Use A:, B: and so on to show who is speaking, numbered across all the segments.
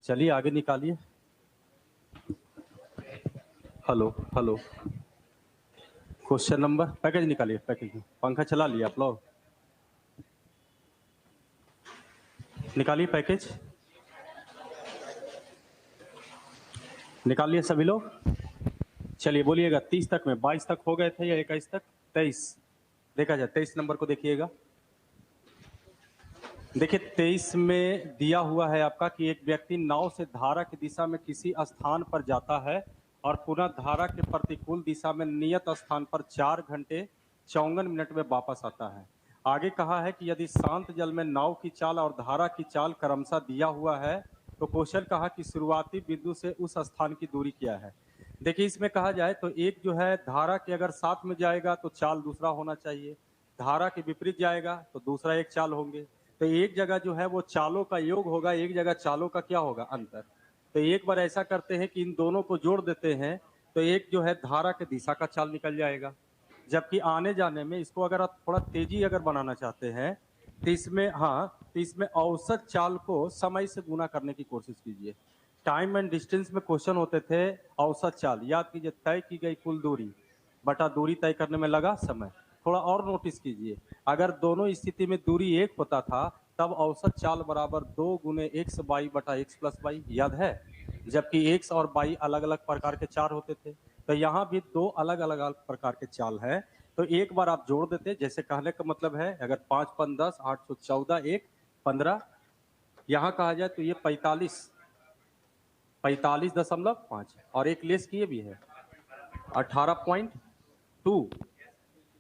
A: चलिए आगे निकालिए। Hello hello, question number, package निकालिए। पैकेज, पंखा चला लिया आप लोग, निकालिए पैकेज, निकालिए सभी लोग। चलिए बोलिएगा 30 तक में, 22 तक हो गए थे या 21 तक? 23 देखा जाए, 23 नंबर को देखिएगा। देखिए 23 में दिया हुआ है आपका कि एक व्यक्ति नाव से धारा की दिशा में किसी स्थान पर जाता है और पुनः धारा के प्रतिकूल दिशा में नियत स्थान पर 4 घंटे 54 मिनट में वापस आता है। आगे कहा है कि यदि शांत जल में नाव की चाल और धारा की चाल क्रमशः दिया हुआ है तो क्वेश्चन कहा कि शुरुआती बिंदु से उस स्थान की दूरी क्या है। देखिए इसमें कहा जाए तो एक जो है धारा के अगर साथ में जाएगा तो चाल दूसरा होना चाहिए, धारा के विपरीत जाएगा तो दूसरा एक चाल होंगे। तो एक जगह जो है वो चालों का योग होगा, एक जगह चालों का क्या होगा, अंतर। तो एक बार ऐसा करते हैं कि इन दोनों को जोड़ देते हैं तो एक जो है धारा के दिशा का चाल निकल जाएगा। जबकि आने जाने में इसको अगर आप थोड़ा तेजी अगर बनाना चाहते हैं तो इसमें तो इसमें औसत चाल को समय से गुना करने की कोशिश कीजिए। टाइम एंड डिस्टेंस में क्वेश्चन होते थे औसत चाल, याद कीजिए, तय की गई कुल दूरी बटा दूरी तय करने में लगा समय। थोड़ा और नोटिस कीजिए, अगर दोनों स्थिति में दूरी एक होता था तब औसत चाल बराबर 2 गुने एक्स बाई बटा एक्स प्लस बाई, याद है। जबकि एक्स और बाई अलग अलग प्रकार के चार होते थे, तो यहाँ भी दो अलग अलग प्रकार के चाल है। तो एक बार आप जोड़ देते, जैसे कहने का मतलब है अगर 5 5 10 814 1 15, यहाँ कहा जाए तो ये 45.5 और एक लेस किए भी है 18.2,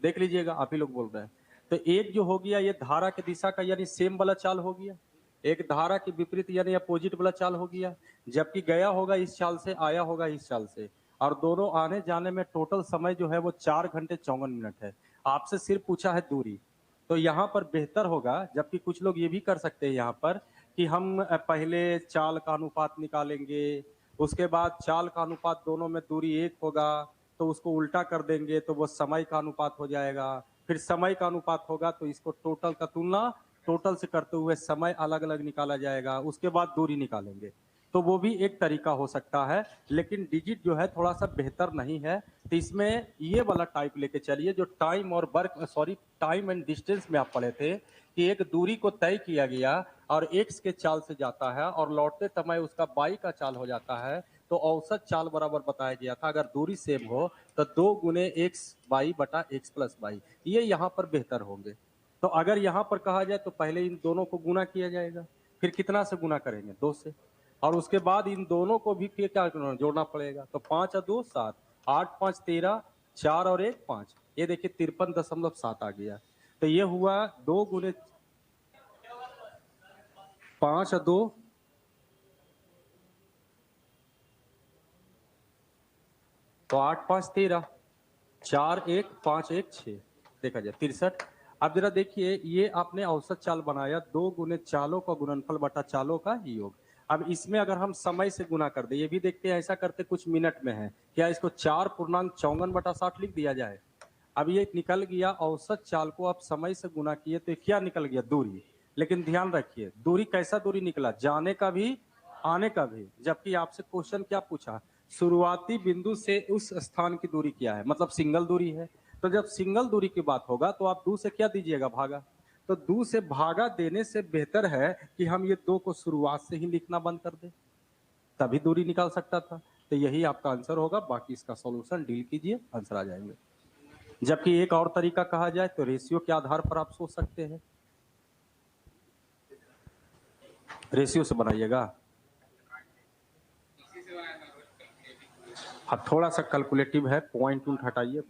A: देख लीजिएगा, आप ही लोग बोल रहे हैं। तो एक जो हो गया ये धारा की दिशा का यानी सेम वाला चाल हो गया, एक धारा के विपरीत यानी अपोजिट वाला चाल हो गया। जबकि गया होगा इस चाल से, आया होगा इस चाल से, और दोनों आने जाने में टोटल समय जो है वो 4 घंटे 54 मिनट है। आपसे सिर्फ पूछा है दूरी, तो यहाँ पर बेहतर होगा, जबकि कुछ लोग ये भी कर सकते हैं यहाँ पर कि हम पहले चाल का अनुपात निकालेंगे, उसके बाद चाल का अनुपात दोनों में दूरी एक होगा तो उसको उल्टा कर देंगे तो वो समय का अनुपात हो जाएगा, फिर समय का अनुपात होगा तो इसको टोटल का तुलना टोटल से करते हुए समय अलग अलग निकाला जाएगा, उसके बाद दूरी निकालेंगे। तो वो भी एक तरीका हो सकता है, लेकिन डिजिट जो है थोड़ा सा बेहतर नहीं है। तो इसमें ये वाला टाइप लेके चलिए जो टाइम और टाइम एंड डिस्टेंस में आप पढ़े थे कि एक दूरी को तय किया गया और एक्स के चाल से जाता है और लौटते समय उसका बाई का चाल हो जाता है, तो औसत चाल बराबर बताया गया था अगर दूरी सेम हो तो 2 गुने एक्स बाई बटा एक्स प्लस बाई, ये यहाँ पर बेहतर होंगे। तो अगर यहाँ पर कहा जाए तो पहले इन दोनों को गुना किया जाएगा, फिर कितना से गुना करेंगे, 2 से, और उसके बाद इन दोनों को भी फिर क्या जोड़ना पड़ेगा। तो 5 और 2 7, 8 5 13, 4 और 1 5, ये देखिए 53.7 आ गया। तो ये हुआ 2 गुने 5 और 2, तो 8 5 13, 4 1 5 1 6, देखा जाए 63। अब जरा देखिए ये आपने औसत चाल बनाया 2 गुने चालों का गुणनफल बटा चालों का योग। अब इसमें अगर हम समय से गुना कर दे, ये भी देखते हैं ऐसा करते कुछ मिनट में है, क्या इसको 4.54 बटा 60 लिख दिया जाए। अब ये निकल गया औसत चाल को आप समय से गुना किए तो क्या निकल गया, दूरी। लेकिन ध्यान रखिए दूरी कैसा दूरी निकला, जाने का भी आने का भी। जबकि आपसे क्वेश्चन क्या पूछा, शुरुआती बिंदु से उस स्थान की दूरी क्या है, मतलब सिंगल दूरी है। तो जब सिंगल दूरी की बात होगा तो आप 2 से क्या दीजिएगा, भागा। तो 2 से भागा देने से बेहतर है कि हम ये 2 को शुरुआत से ही लिखना बंद कर दें, तभी दूरी निकाल सकता था। तो यही आपका आंसर होगा, बाकी इसका सॉल्यूशन डील कीजिए, आंसर आ जाएंगे। जबकि एक और तरीका कहा जाए तो रेशियो के आधार पर आप सोच सकते हैं, रेशियो से बनाइएगा। हाँ थोड़ा सा कैलकुलेटिव है, पॉइंट हटाइए।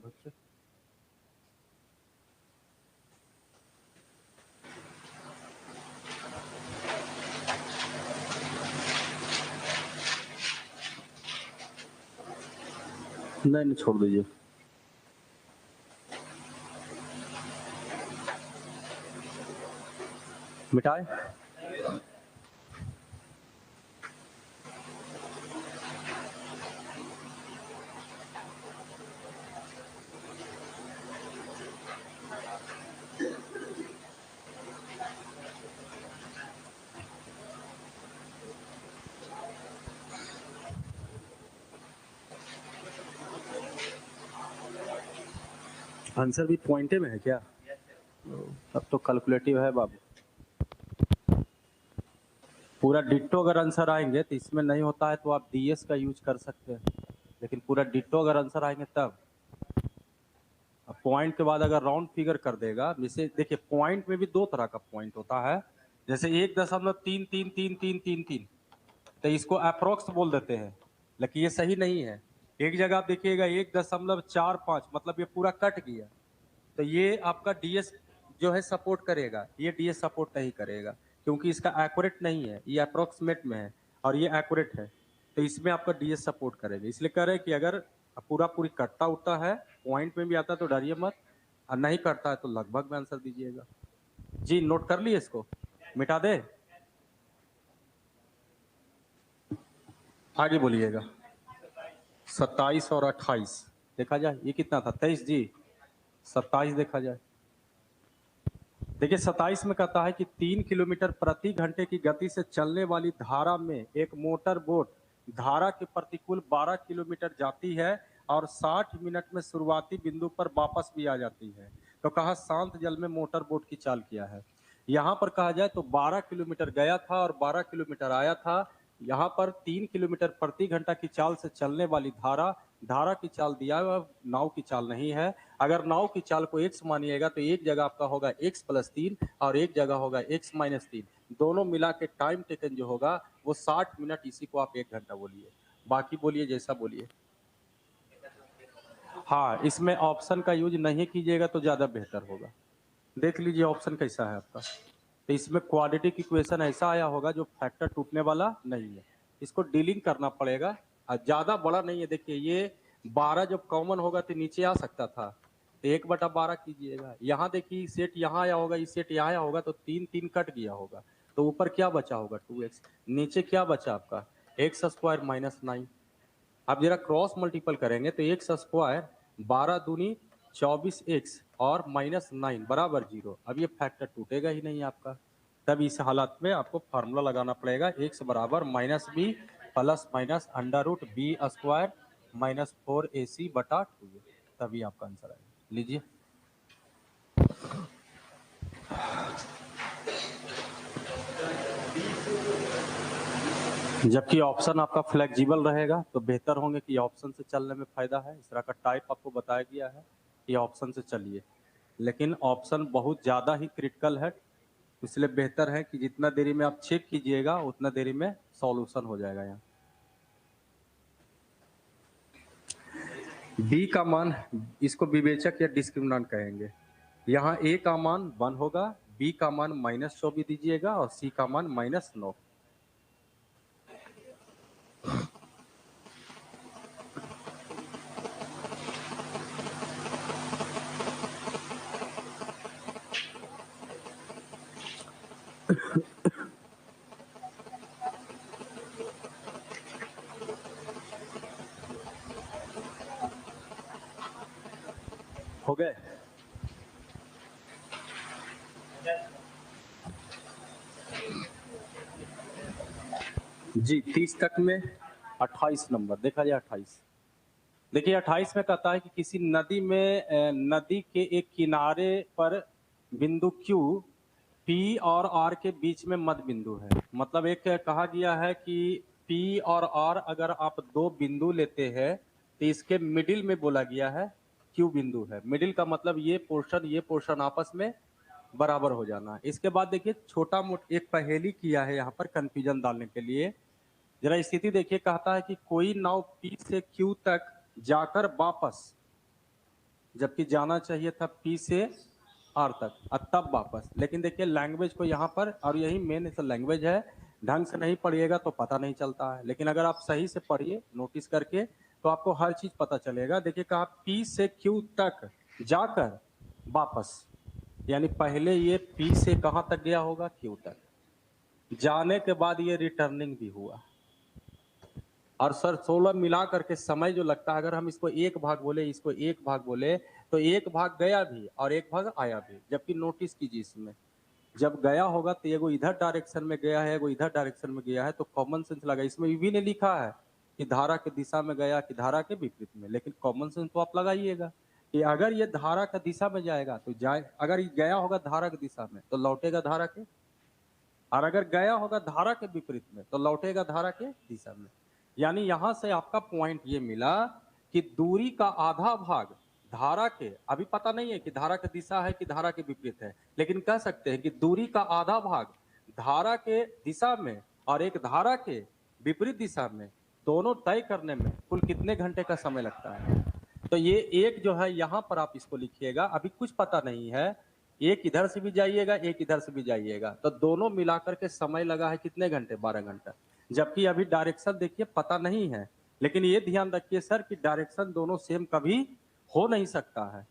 A: नहीं छोड़ दीजिए। मिटाए, आंसर भी पॉइंटे में है क्या? अब तो कैलकुलेटिव है बाबू। पूरा डिट्टो अगर आंसर आएंगे तो इसमें नहीं होता है तो आप डीएस का यूज कर सकते हैं, लेकिन पूरा डिट्टो अगर आंसर आएंगे तब। अब पॉइंट के बाद अगर राउंड फिगर कर देगा, जैसे देखिए पॉइंट में भी दो तरह का पॉइंट होता है, जैसे 1.333333, तो इसको अप्रोक्स बोल देते हैं, लेकिन ये सही नहीं है। एक जगह आप देखिएगा 1.45, मतलब ये पूरा कट गया, तो ये आपका डीएस जो है सपोर्ट करेगा, ये डीएस सपोर्ट नहीं करेगा, क्योंकि इसका एक्यूरेट नहीं है, ये अप्रोक्सीमेट में है और ये एक्यूरेट है, तो इसमें आपका डीएस सपोर्ट करेगा। इसलिए कह रहे हैं कि अगर पूरा पूरी कटता उठता है, पॉइंट में भी आता है तो डरिए मत, और नहीं करता है तो लगभग में आंसर दीजिएगा। जी नोट कर लिए, इसको मिटा दे, आगे बोलिएगा। 27 और 28 देखा जाए, ये कितना था 23 जी, 27 देखा जाए। देखिए 27 में कहता है कि 3 किलोमीटर प्रति घंटे की गति से चलने वाली धारा में एक मोटर बोट धारा के प्रतिकूल 12 किलोमीटर जाती है और 60 मिनट में शुरुआती बिंदु पर वापस भी आ जाती है। तो कहा शांत जल में मोटर बोट की चाल क्या है। यहाँ पर कहा जाए तो 12 किलोमीटर गया था और 12 किलोमीटर आया था। यहाँ पर 3 किलोमीटर प्रति घंटा की चाल से चलने वाली धारा की चाल दिया हुआ, नाव की चाल नहीं है। अगर नाव की चाल को x मानिएगा तो एक जगह आपका होगा x+3 और एक जगह होगा x-3, दोनों मिला के टाइम टेकन जो होगा वो 60 मिनट, इसी को आप 1 घंटा बोलिए, बाकी बोलिए जैसा बोलिए। हाँ, इसमें ऑप्शन का यूज नहीं कीजिएगा तो ज्यादा बेहतर होगा। देख लीजिए ऑप्शन कैसा है आपका, तो इसमें क्वाड्रेटिक इक्वेशन ऐसा आया होगा जो फैक्टर टूटने वाला नहीं है, इसको डीलिंग करना पड़ेगा, ज्यादा बड़ा नहीं है। देखिए ये 12 जब कॉमन होगा तो नीचे आ सकता था, तो 1/12 कीजिएगा। यहाँ देखिए सेट यहाँ आया होगा, इस सेट यहाँ आया होगा, तो 3 कट गया होगा, तो ऊपर क्या बचा होगा 2x, नीचे क्या बचा आपका x² - 9। आप जरा क्रॉस मल्टीपल करेंगे तो x² 12 दूनी 24x और -9 बराबर 0। अब ये फैक्टर टूटेगा ही नहीं आपका, तब इस हालत में आपको फार्मूला लगाना पड़ेगा, x बराबर -b plus minus √b² -4ac/2, तभी आपका आंसर आएगा। लीजिए जबकि ऑप्शन आपका फ्लेक्सिबल रहेगा तो बेहतर होंगे कि ऑप्शन से चलने में फायदा है। इस तरह का टाइप आपको बताया गया है कि ऑप्शन से चलिए, लेकिन ऑप्शन बहुत ज़्यादा ही क्रिटिकल है, इसलिए बेहतर है कि जितना देरी में आप चेक कीजिएगा उतना देरी में सॉल्यूशन हो जाएगा। यहाँ बी का मान, इसको विवेचक या डिस्क्रिमिनेंट कहेंगे। यहाँ ए का मान 1 होगा, बी का मान -24 दीजिएगा और सी का मान -9। हो गए जी। 30 तक में 28 नंबर देखा जाए। 28 देखिए 28 में कहता है कि किसी नदी में नदी के एक किनारे पर बिंदु Q P और R के बीच में मध्य बिंदु है। मतलब एक कहा गया है कि P और R अगर आप दो बिंदु लेते हैं तो इसके मिडिल में बोला गया है Q बिंदु है। मिडिल का मतलब ये पोर्शन आपस में बराबर हो जाना। इसके बाद देखिए छोटा मोटा एक पहेली किया है यहाँ पर कंफ्यूजन डालने के लिए। जरा स्थिति देखिए, कहता है कि कोई नाव P से Q तक जाकर वापस, जबकि जाना चाहिए था P से R तक और तब वापस। लेकिन देखिए लैंग्वेज को यहाँ पर, और यही मेन लैंग्वेज है, ढंग से नहीं पढ़िएगा तो पता नहीं चलता है, लेकिन अगर आप सही से पढ़िए नोटिस करके तो आपको हर चीज पता चलेगा। देखिए कहा P से Q तक जाकर वापस, यानी पहले ये P से कहाँ तक गया होगा Q तक, जाने के बाद ये रिटर्निंग भी हुआ। और सर 16 मिला करके समय जो लगता है, अगर हम इसको एक भाग बोले, इसको एक भाग बोले, तो एक भाग गया भी और एक भाग आया भी। जबकि नोटिस कीजिए इसमें जब गया होगा तो एगो इधर डायरेक्शन में गया है, एगो इधर डायरेक्शन में गया है, तो कॉमन सेंस लगा। इसमें भी ने लिखा है कि धारा के दिशा में गया कि धारा के विपरीत में, लेकिन कॉमन सेंस तो आप लगाइएगा। कि अगर ये धारा का दिशा में जाएगा तो जाए, अगर ये गया होगा धारा की दिशा में तो लौटेगा धारा के, और अगर गया होगा धारा के विपरीत में तो लौटेगा धारा के दिशा में। यानी यहां से आपका पॉइंट ये मिला कि दूरी का आधा भाग धारा के, अभी पता नहीं है कि धारा की दिशा है कि धारा के विपरीत है, लेकिन कह सकते हैं कि दूरी का आधा भाग धारा के दिशा में और एक धारा के विपरीत दिशा में, दोनों तय करने में कुल कितने घंटे का समय लगता है। तो ये एक जो है यहाँ पर आप इसको लिखिएगा, अभी कुछ पता नहीं है, एक इधर से भी जाइएगा एक इधर से भी जाइएगा, तो दोनों मिलाकर के समय लगा है कितने घंटे, 12 घंटा। जबकि अभी डायरेक्शन देखिए पता नहीं है, लेकिन ये ध्यान रखिए सर कि डायरेक्शन दोनों सेम कभी हो नहीं सकता है।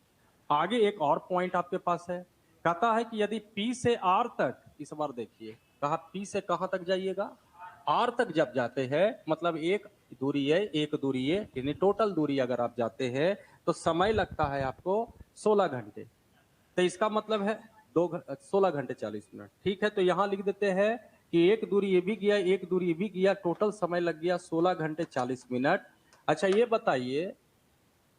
A: आगे एक और पॉइंट आपके पास है, कहता है कि यदि P से R तक, इस बार देखिए कहा P से कहां तक जाइएगा, R तक जब जाते हैं, मतलब एक दूरी है यानी टोटल दूरी अगर आप जाते हैं तो समय लगता है आपको 16 घंटे। तो इसका मतलब है 16 घंटे 40 मिनट। ठीक है, तो यहां लिख देते हैं कि एक दूरी ये भी गया एक दूरी ये भी गया, टोटल समय लग गया 16 घंटे 40 मिनट। अच्छा ये बताइए,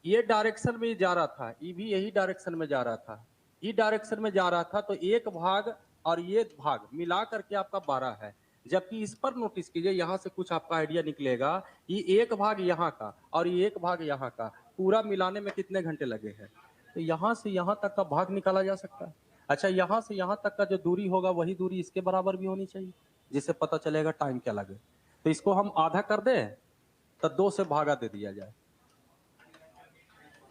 A: ये डायरेक्शन में जा रहा था, ये भी यही डायरेक्शन में जा रहा था, ये डायरेक्शन में जा रहा था, तो एक भाग और ये भाग मिला करके आपका 12 है। जबकि इस पर नोटिस कीजिए, यहां से कुछ आपका आइडिया निकलेगा, ये एक भाग यहाँ का और ये एक भाग यहाँ का, पूरा मिलाने में कितने घंटे लगे हैं। तो यहाँ से यहाँ तक का भाग निकाला जा सकता है। अच्छा, यहाँ से यहाँ तक का जो दूरी होगा वही दूरी इसके बराबर भी होनी चाहिए, जिससे पता चलेगा टाइम क्या लगे। तो इसको हम आधा कर दें तो 2 से भागा दे दिया जाए,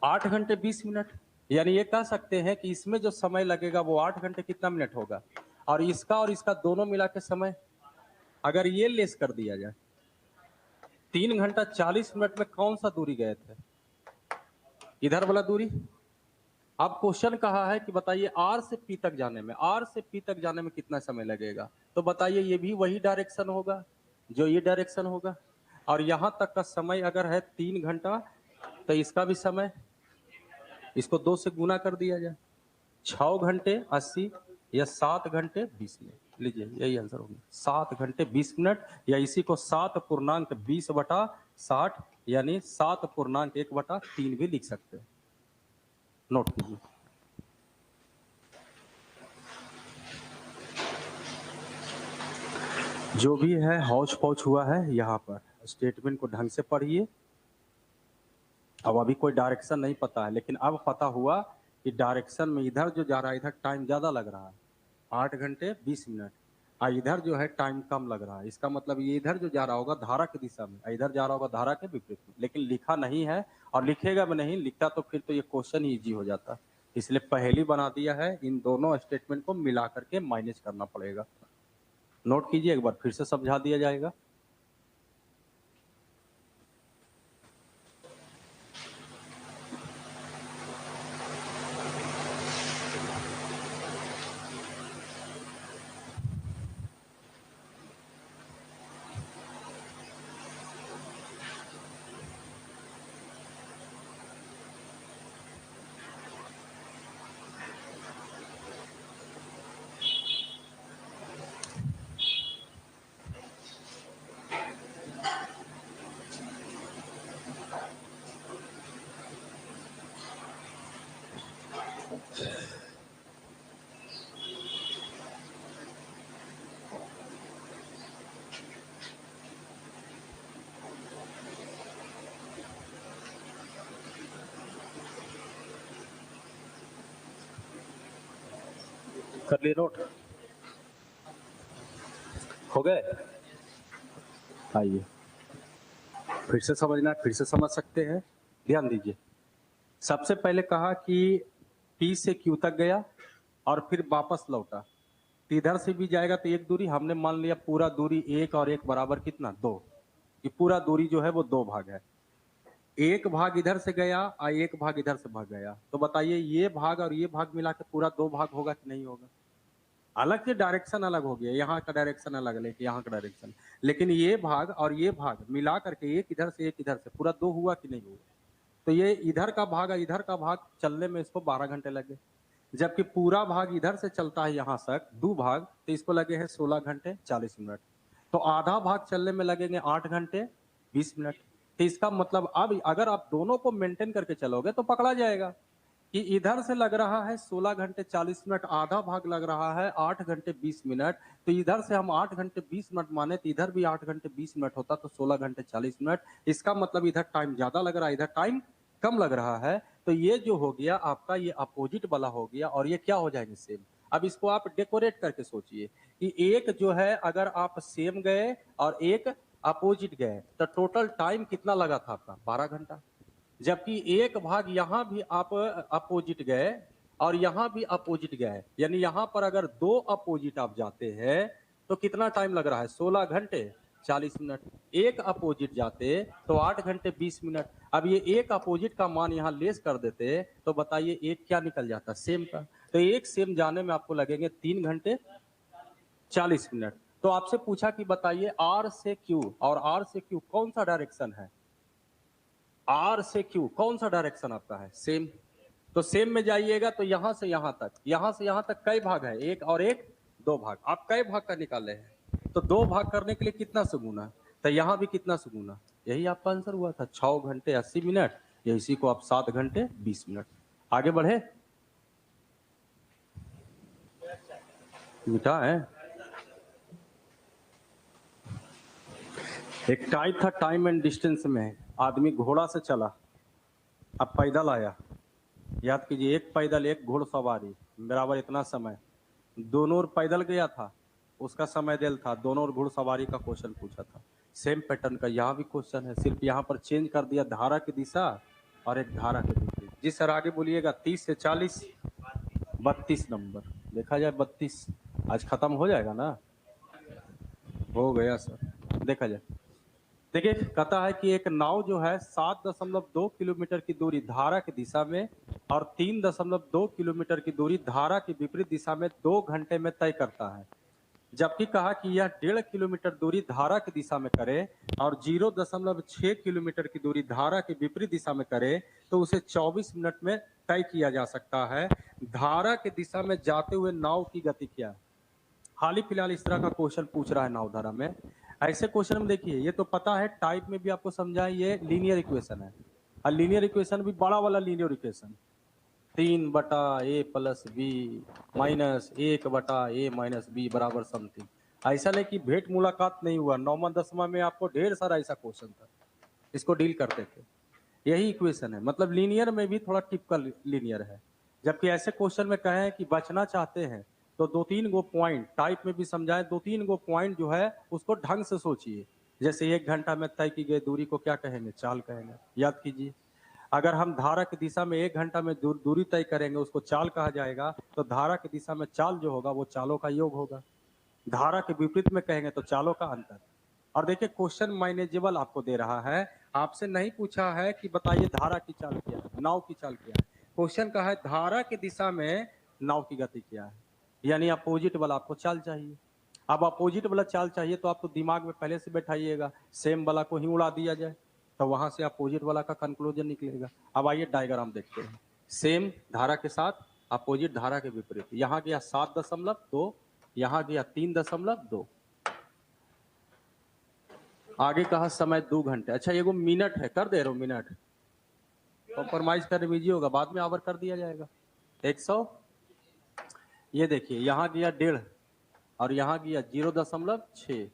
A: 8 घंटे 20 मिनट। यानी ये कह सकते हैं कि इसमें जो समय लगेगा वो 8 घंटे कितना मिनट होगा, और इसका दोनों मिला के समय अगर ये लेस कर दिया जाए, 3 घंटा 40 मिनट में कौन सा दूरी गए थे, इधर वाला दूरी। अब क्वेश्चन कहा है कि बताइए R से P तक जाने में, R से P तक जाने में कितना समय लगेगा। तो बताइए ये भी वही डायरेक्शन होगा जो ये डायरेक्शन होगा, और यहां तक का समय अगर है 3 घंटा तो इसका भी समय, इसको 2 से गुना कर दिया जाए, 6 घंटे 80 या 7 घंटे 20 मिनट। लीजिए यही आंसर होगा, 7 घंटे 20 मिनट, या इसी को 7.20/60 यानी 7.1/3 भी लिख सकते हैं। नोट कीजिए। जो भी है हौच पौच हुआ है, यहाँ पर स्टेटमेंट को ढंग से पढ़िए। अब अभी कोई डायरेक्शन नहीं पता है, लेकिन अब पता हुआ कि डायरेक्शन में इधर जो जा रहा है इधर टाइम ज्यादा लग रहा है, 8 घंटे 20 मिनट, और इधर जो है टाइम कम लग रहा है। इसका मतलब ये इधर जो जा रहा होगा धारा की दिशा में, इधर जा रहा होगा धारा के विपरीत में, लेकिन लिखा नहीं है, और लिखेगा भी नहीं, लिखता तो फिर तो ये क्वेश्चन ही ईजी हो जाता। इसलिए पहली बना दिया है, इन दोनों स्टेटमेंट को मिला करके माइनस करना पड़ेगा। नोट कीजिए, एक बार फिर से समझा दिया जाएगा। कर लिए नोट, हो गए। आइए फिर से समझना, फिर से समझ सकते हैं, ध्यान दीजिए। सबसे पहले कहा कि P से Q तक गया और फिर वापस लौटा, तो इधर से भी जाएगा तो एक दूरी, हमने मान लिया पूरा दूरी 1 और 1 बराबर कितना 2, ये पूरा दूरी जो है वो 2 भाग है। एक भाग इधर से गया और एक भाग इधर से भाग गया, तो बताइए ये भाग और ये भाग मिला के पूरा 2 भाग होगा कि नहीं होगा। हालांकि डायरेक्शन अलग हो गया, यहाँ का डायरेक्शन अलग है यहाँ का डायरेक्शन, लेकिन ये भाग और ये भाग मिला करके एक इधर से एक इधर से पूरा 2 हुआ कि नहीं हुआ। तो ये इधर का भाग और इधर का भाग चलने में इसको 12 घंटे लगे, जबकि पूरा भाग इधर से चलता है यहाँ तक 2 भाग, तो इसको लगे हैं 16 घंटे 40 मिनट। तो आधा भाग चलने में लगेंगे 8 घंटे 20 मिनट। तो इसका मतलब अब अगर आप दोनों को मेंटेन करके चलोगे तो पकड़ा जाएगा, कि इधर से लग रहा है 16 घंटे 40 मिनट, आधा भाग लग रहा है 8 घंटे 20 मिनट, तो इधर से हम 8 घंटे 20 मिनट माने तो इधर भी 8 घंटे 20 मिनट होता तो 16 घंटे 40 मिनट। इसका मतलब इधर टाइम ज्यादा लग रहा है, इधर टाइम कम लग रहा है। तो ये जो हो गया आपका, ये अपोजिट वाला हो गया, और ये क्या हो जाएंगे, सेम। अब इसको आप डेकोरेट करके सोचिए कि एक जो है अगर आप सेम गए और एक अपोजिट गए तो टोटल टाइम कितना लगा था आपका, 12 घंटा। जबकि एक भाग यहां भी आप अपोजिट गए और यहां भी अपोजिट गए, यानी यहां पर अगर 2 अपोजिट आप जाते हैं तो कितना टाइम लग रहा है, 16 घंटे 40 मिनट। एक अपोजिट जाते तो 8 घंटे 20 मिनट। अब ये एक अपोजिट का मान यहाँ लेस कर देते तो बताइए एक क्या निकल जाता, सेम का। तो एक सेम जाने में आपको लगेंगे 3 घंटे 40 मिनट। तो आपसे पूछा कि बताइए आर से क्यू, और आर से क्यू कौन सा डायरेक्शन है, आर से क्यू कौन सा डायरेक्शन आपका है, सेम। तो सेम में जाइएगा तो यहां से यहां तक, यहां से यहां तक कई भाग है, एक और एक 2 भाग। आप कई भाग का निकाल रहे हैं तो 2 भाग करने के लिए कितना से गुना, तो यहां भी कितना से गुना, यही आपका आंसर हुआ था 6 घंटे 80 मिनट, या इसी को आप 7 घंटे 20 मिनट। आगे बढ़े, मीठा है। एक टाइप था टाइम एंड डिस्टेंस में, आदमी घोड़ा से चला, अब पैदल आया। याद कीजिए, एक पैदल एक घोड़सवारी बराबर इतना समय। दोनों ओर पैदल गया था, उसका समय देल था, दोनों ओर घुड़सवारी का क्वेश्चन पूछा था। सेम पैटर्न का यहाँ भी क्वेश्चन है, सिर्फ यहाँ पर चेंज कर दिया धारा की दिशा और एक धारा के विपरीत। जी सर आगे बोलिएगा। 30 से 40 32 नंबर, देखा जाए 32 आज खत्म हो जाएगा ना, हो गया सर। देखा जाए, देखिए कहता है कि एक नाव जो है 7.2 किलोमीटर की दूरी धारा की दिशा में और 3.2 किलोमीटर की दूरी धारा की विपरीत दिशा में 2 घंटे में तय करता है। जबकि कहा कि यह 1.5 किलोमीटर दूरी धारा की दिशा में करे और 0.6 किलोमीटर की दूरी धारा की विपरीत दिशा में करे तो उसे 24 मिनट में तय किया जा सकता है। धारा की दिशा में जाते हुए नाव की गति क्या है। हाल ही फिलहाल इस तरह का क्वेश्चन पूछ रहा है नावधारा में। ऐसे क्वेश्चन में देखिए, ये तो पता है टाइप में भी आपको समझा, ये लीनियर इक्वेशन है, और लीनियर इक्वेशन भी बड़ा वाला linear equation 3/a plus B minus 1/a minus B बराबर समथिंग। ऐसा नहीं कि भेंट मुलाकात नहीं हुआ, 9वां 10वां में आपको ढेर सारा ऐसा क्वेश्चन था, इसको डील करते थे। यही इक्वेशन है, मतलब लीनियर में भी थोड़ा टिपिकल लीनियर है। जबकि ऐसे क्वेश्चन में कहें कि बचना चाहते हैं तो 2-3 गो पॉइंट टाइप में भी समझाएं, 2-3 गो पॉइंट जो है उसको ढंग से सोचिए। जैसे 1 घंटा में तय की गई दूरी को क्या कहेंगे, चाल कहेंगे। याद कीजिए, अगर हम धारा की दिशा में 1 घंटा में दूरी तय करेंगे उसको चाल कहा जाएगा, तो धारा की दिशा में चाल जो होगा वो चालों का योग होगा। धारा के विपरीत में कहेंगे तो चालों का अंतर। और देखिए क्वेश्चन मैनेजेबल आपको दे रहा है, आपसे नहीं पूछा है कि बताइए धारा की चाल क्या है, नाव की चाल क्या है। क्वेश्चन का है धारा की दिशा में नाव की गति क्या है, यानी अपोजिट वाला आपको चाल चाहिए। अब अपोजिट वाला चाल चाहिए तो आप तो दिमाग में पहले से बैठाइएगा, सेम वाला को ही उड़ा दिया जाए तो वहां से अपोजिट वाला का कंक्लूजन निकलेगा। अब आइए डायग्राम देखते हैं। सेम धारा के साथ अपोजिट धारा के विपरीत, यहाँ गया 7.2, यहाँ गया 3.2, आगे कहा समय 2 घंटे। अच्छा ये वो मिनट है, कर दे रहा हूँ मिनट, कॉम्प्रोमाइज कर दीजिए, होगा बाद में आवर कर दिया जाएगा। 100, ये देखिए यहाँ गया 1.5 और यहाँ गया 0.6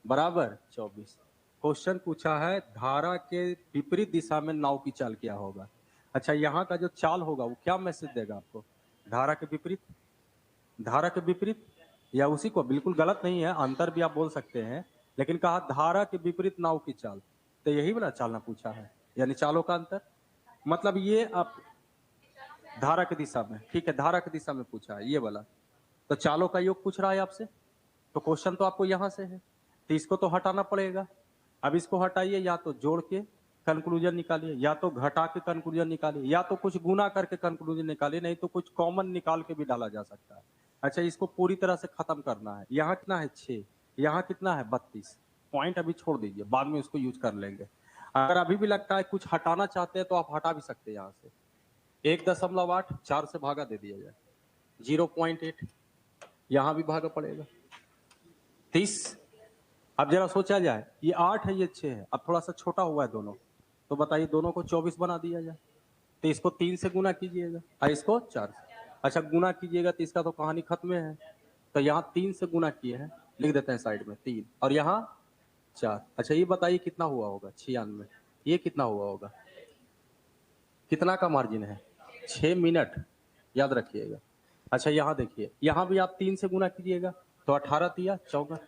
A: बराबर 24। क्वेश्चन पूछा है धारा के विपरीत दिशा में नाव की चाल क्या होगा। अच्छा यहाँ का जो चाल होगा वो क्या मैसेज देगा आपको, धारा के विपरीत, धारा के विपरीत या उसी को, बिल्कुल गलत नहीं है, अंतर भी आप बोल सकते हैं, लेकिन कहा धारा के विपरीत नाव की चाल, तो यही वाला चालना पूछा है, यानी चालों का अंतर। मतलब ये आप धारा की दिशा में, ठीक है, धारा की दिशा में पूछा है ये वाला, तो चालों का योग पूछ रहा है आपसे, तो क्वेश्चन तो आपको यहां से है, तो इसको तो हटाना पड़ेगा। अब इसको हटाइए, या तो जोड़ के कंक्लूजन निकालिए, या तो घटा के कंक्लूजन निकालिए, या तो कुछ गुना करके कंक्लूजन निकालिए, नहीं तो कुछ कॉमन निकाल के भी डाला जा सकता है। अच्छा इसको पूरी तरह से खत्म करना है, यहाँ कितना है 6, यहाँ कितना है 32, पॉइंट अभी छोड़ दीजिए, बाद में उसको यूज कर लेंगे। अगर अभी भी लगता है कुछ हटाना चाहते हैं तो आप हटा भी सकते हैं यहाँ से। 1.8 4 से भागा दे दिया जाए, 0.8 यहाँ भी भागा पड़ेगा 30। अब जरा सोचा जाए, ये 8 है ये 6 है, अब थोड़ा सा छोटा हुआ है दोनों, तो बताइए दोनों को 24 बना दिया जाए, तो इसको 3 से गुना कीजिएगा और इसको 4 से। अच्छा गुना कीजिएगा तो इसका तो कहानी खत्म है। तो यहाँ 3 से गुना किए हैं, लिख देते हैं साइड में 3 और यहाँ 4। अच्छा ये बताइए कितना हुआ होगा 96, ये कितना हुआ होगा, कितना का मार्जिन है 6 मिनट, याद रखिएगा। अच्छा यहाँ देखिए, यहाँ भी आप 3 से गुना कीजिएगा तो 18 तिया 64,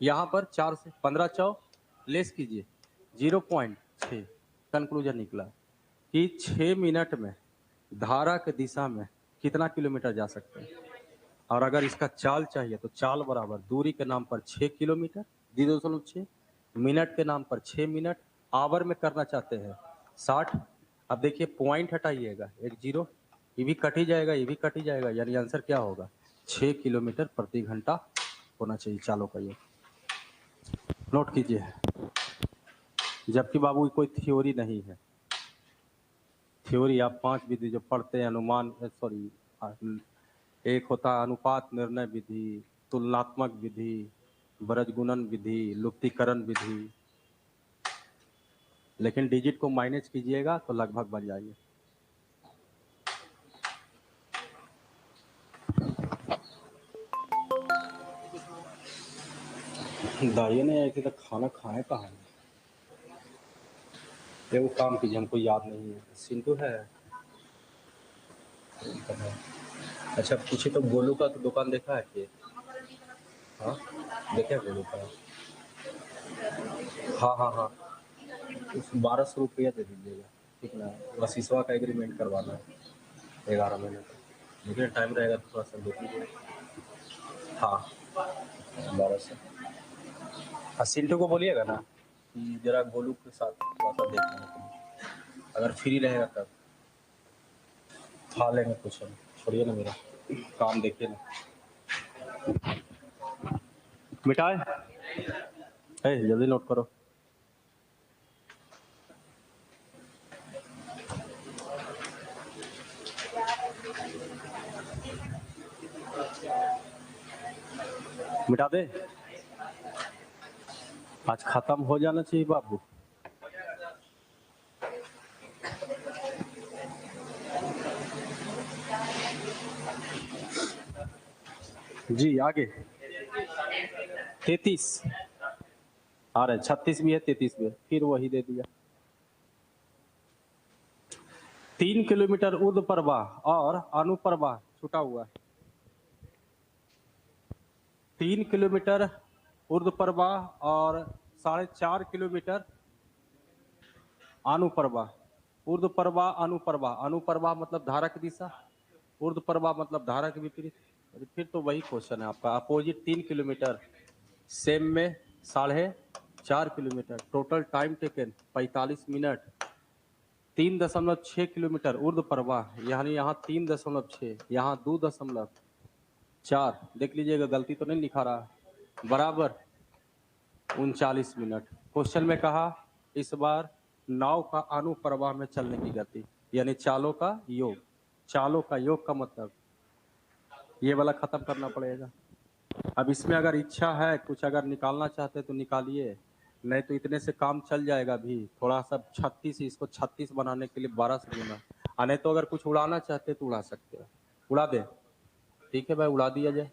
A: यहाँ पर 4 से 15 चौ लेस कीजिए 0.6। कंक्लूजन निकला कि 6 मिनट में धारा के दिशा में कितना किलोमीटर जा सकते हैं। और अगर इसका चाल चाहिए तो चाल बराबर दूरी के नाम पर 6 किलोमीटर 2.6, मिनट के नाम पर 6 मिनट, आवर में करना चाहते हैं 60। अब देखिए पॉइंट हटाइएगा, एक जीरो, ये भी कट ही जाएगा, ये भी कट ही जाएगा, यानी आंसर क्या होगा 6 किलोमीटर प्रति घंटा होना चाहिए चालों का। ये नोट कीजिए, जबकि बाबू कोई थ्योरी नहीं है। थ्योरी आप 5 विधि जो पढ़ते हैं, अनुमान सॉरी, एक होता है अनुपात निर्णय विधि, तुलनात्मक विधि, बरजगुणन विधि, लुप्तीकरण विधि, लेकिन डिजिट को माइनस कीजिएगा तो लगभग बन जाएंगे। दाइए ने ऐसे तो खाना खाए कहाँ है, वो काम कीजिए, हमको याद नहीं है। सिंटू है। अच्छा पूछे तो गोलू का तो दुकान देखा है कि हाँ देखे गोलू का, हाँ हाँ हाँ, उस 1200 रुपया दे दीजिएगा, ठीक ना, वसीसवा का एग्रीमेंट करवाना है 11 महीने का, लेकिन टाइम रहेगा तो थोड़ा सा देख लीजिए। हाँ 1200। हाँ सिंटू को बोलिएगा ना कि जरा गोलू के साथ थोड़ा सा देखने के लिए, अगर फ्री रहेगा तब खा लेंगे कुछ हम, छोड़िए ना मेरा काम, देखिए ना मिटाए, जल्दी नोट करो। मिटा दे, आज खत्म हो जाना चाहिए बाबू। जी आगे 33 आ रहे, 36 भी है 33 भी है, फिर वही दे दिया। 3 किलोमीटर ऊर्ध्व प्रवाह और अनुप्रवाह छूटा हुआ है। 3 किलोमीटर ऊर्ध्व प्रवाह और 4.5 किलोमीटर अनुप्रवाह। ऊर्ध्व प्रवाह अनुप्रवाह, अनुप्रवाह मतलब धारा की दिशा, ऊर्ध्व प्रवाह मतलब धारा के विपरीत। फिर तो वही क्वेश्चन है आपका, अपोजिट 3 किलोमीटर, सेम में 4.5 kilometre, total time taken 45 minute, 3.6 kilometre ऊर्ध्व प्रवाह, यानी यहाँ 3.6, यहाँ 2.4, देख लीजिएगा गलती तो नहीं लिखा रहा, बराबर 39 मिनट। क्वेश्चन में कहा इस बार नाव का अनुप्रवाह में चलने की गति, यानी चालों का योग, चालों का योग का मतलब ये वाला खत्म करना पड़ेगा। अब इसमें अगर इच्छा है कुछ अगर निकालना चाहते तो निकालिए, नहीं तो इतने से काम चल जाएगा भी, थोड़ा सा 36, इसको 36 बनाने के लिए 12 से गुना, और नहीं तो अगर कुछ उड़ाना चाहते तो उड़ा सकते हैं, उड़ा दे, ठीक है भाई उड़ा दिया जाए।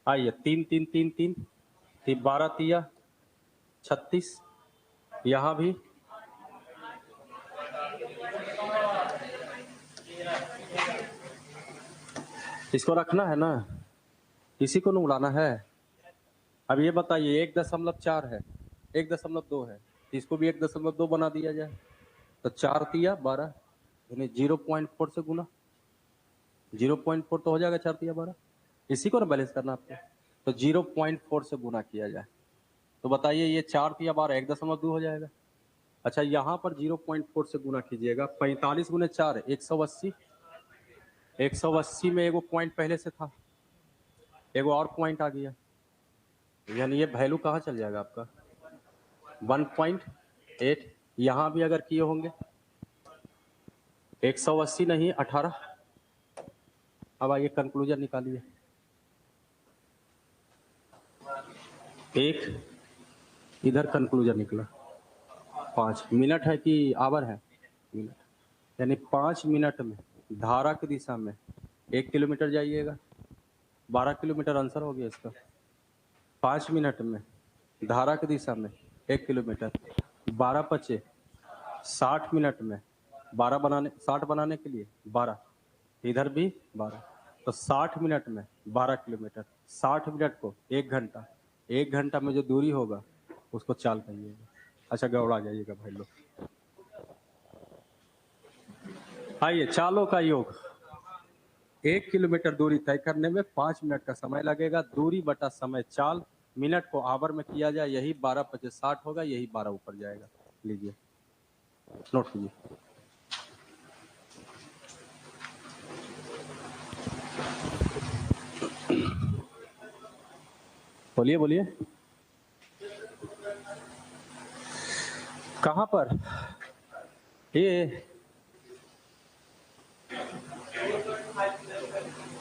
A: आइए 3 3 3 3 12 तिया 36, यहाँ भी इसको रखना है ना, इसी को न उड़ाना है। अब ये बताइए 1.4 है, 1.2 है, इसको भी 1.2 बना दिया जाए तो 4 तिया 12, यानी 0.4 से गुना, 0.4 तो हो जाएगा 4 तिया 12, इसी को ना बैलेंस करना आपको, तो 0.4 से गुना किया जाए तो बताइए ये 4 तिया 12 1.2 हो जाएगा। अच्छा यहाँ पर 0.4 से गुना कीजिएगा, 45 गुने 4 180, 180 में एगो पॉइंट पहले से था, एगो और पॉइंट आ गया, यानी ये वैल्यू कहाँ चल जाएगा आपका 1.8। यहाँ भी अगर किए होंगे 180 नहीं 18। अब आइए कंक्लूजन निकालिए, एक इधर कंक्लूजन निकला, 5 मिनट है कि आवर है, मिनट, यानी 5 मिनट में धारा की दिशा में 1 किलोमीटर जाइएगा। 12 किलोमीटर आंसर हो गया इसका। 5 मिनट में धारा की दिशा में 1 किलोमीटर, 12 पचे 60 मिनट में 60 बनाने के लिए 12, इधर भी 12, तो 60 मिनट में 12 किलोमीटर। 60 मिनट को 1 घंटा, 1 घंटा में जो दूरी होगा उसको चाल कहिएगा। अच्छा गौड़ा जाइएगा भाई लोग। आइए चालों का योग। 1 किलोमीटर दूरी तय करने में 5 मिनट का समय लगेगा। दूरी बटा समय चाल, मिनट को आवर में किया जाए, यही 12 पचे 60 होगा, यही 12 ऊपर जाएगा। लीजिए नोट कीजिए। बोलिए बोलिए। कहाँ पर? ये